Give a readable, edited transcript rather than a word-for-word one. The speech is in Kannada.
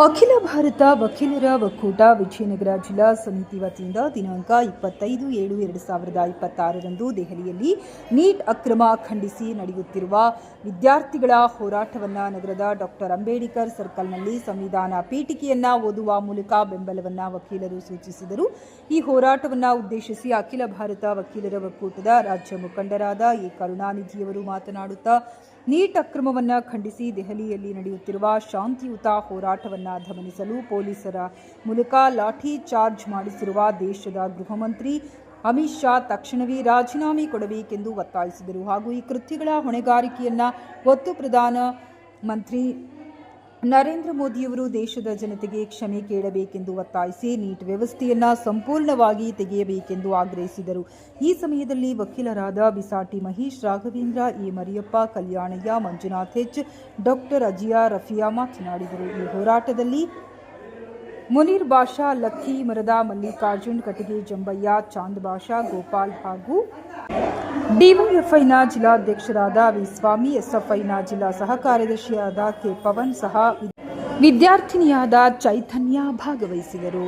ಅಖಿಲ ಭಾರತ ವಕೀಲರ ಒಕ್ಕೂಟ ವಿಜಯನಗರ ಜಿಲ್ಲಾ ಸಮಿತಿ ವತಿಯಿಂದ ದಿನಾಂಕ 25/7/2026ರಂದು ದೆಹಲಿಯಲ್ಲಿ ನೀಟ್ ಅಕ್ರಮ ಖಂಡಿಸಿ ನಡೆಯುತ್ತಿರುವ ವಿದ್ಯಾರ್ಥಿಗಳ ಹೋರಾಟವನ್ನು ನಗರದ ಡಾಕ್ಟರ್ ಅಂಬೇಡ್ಕರ್ ಸರ್ಕಲ್ನಲ್ಲಿ ಸಂವಿಧಾನ ಪೀಠಿಕೆಯನ್ನು ಓದುವ ಮೂಲಕ ಬೆಂಬಲವನ್ನು ವಕೀಲರು ಸೂಚಿಸಿದರು. ಈ ಹೋರಾಟವನ್ನು ಉದ್ದೇಶಿಸಿ ಅಖಿಲ ಭಾರತ ವಕೀಲರ ಒಕ್ಕೂಟದ ರಾಜ್ಯ ಮುಖಂಡರಾದ ಎ ಕರುಣಾನಿಧಿಯವರು ಮಾತನಾಡುತ್ತಾ, ನೀಟ್ ಅಕ್ರಮವನ್ನು ಖಂಡಿಸಿ ದೆಹಲಿಯಲ್ಲಿ ನಡೆಯುತ್ತಿರುವ ಶಾಂತಿಯುತ ಹೋರಾಟವನ್ನು ದಮನಿಸಲು ಪೊಲೀಸರ ಮೂಲಕ ಲಾಠಿ ಚಾರ್ಜ್ ಮಾಡಿಸಿರುವ ದೇಶದ ಗೃಹ ಮಂತ್ರಿ ಅಮಿತ್ ಶಾ ತಕ್ಷಣವೇ ರಾಜೀನಾಮೆ ಕೊಡಬೇಕೆಂದು ಒತ್ತಾಯಿಸಿದರು. ಹಾಗೂ ಈ ಕೃತ್ಯಗಳ ಹೊಣೆಗಾರಿಕೆಯನ್ನು ಹೊತ್ತು ಪ್ರಧಾನ ಮಂತ್ರಿ ನರೇಂದ್ರ ಮೋದಿಯವರು ದೇಶದ ಜನತೆಗೆ ಕ್ಷಮೆ ಕೇಳಬೇಕೆಂದು ಒತ್ತಾಯಿಸಿ ನೀಟ್ ವ್ಯವಸ್ಥೆಯನ್ನು ಸಂಪೂರ್ಣವಾಗಿ ತೆಗೆಯಬೇಕೆಂದು ಆಗ್ರಹಿಸಿದರು. ಈ ಸಮಯದಲ್ಲಿ ವಕೀಲರಾದ Bisati Mahesh, Raghavendra, A Mariyappa, Kalyanayya, Manjunath H, doctor Aziya Rafiya ಮಾತನಾಡಿದರು. ಈ ಹೋರಾಟದಲ್ಲಿ ಮುನೀರ್ ಬಾಷಾ, ಲಕ್ಕಿ ಮರದ, ಮಲ್ಲಿಕಾರ್ಜುನ್, ಕಟಗಿ ಜಂಬಯ್ಯ, ಚಾಂದ್ ಬಾಷಾ, ಗೋಪಾಲ್ ಹಾಗೂ ಡಿವೈಎಫ್ಐನ ಜಿಲ್ಲಾಧ್ಯಕ್ಷರಾದ ವಿ ಸ್ವಾಮಿ, ಎಸ್ಎಫ್ಐನ ಜಿಲ್ಲಾ ಸಹ ಕಾರ್ಯದರ್ಶಿಯಾದ ಕೆ ಪವನ್ ಸಹ ವಿದ್ಯಾರ್ಥಿನಿಯಾದ ಚೈತನ್ಯ ಭಾಗವಹಿಸಿದರು.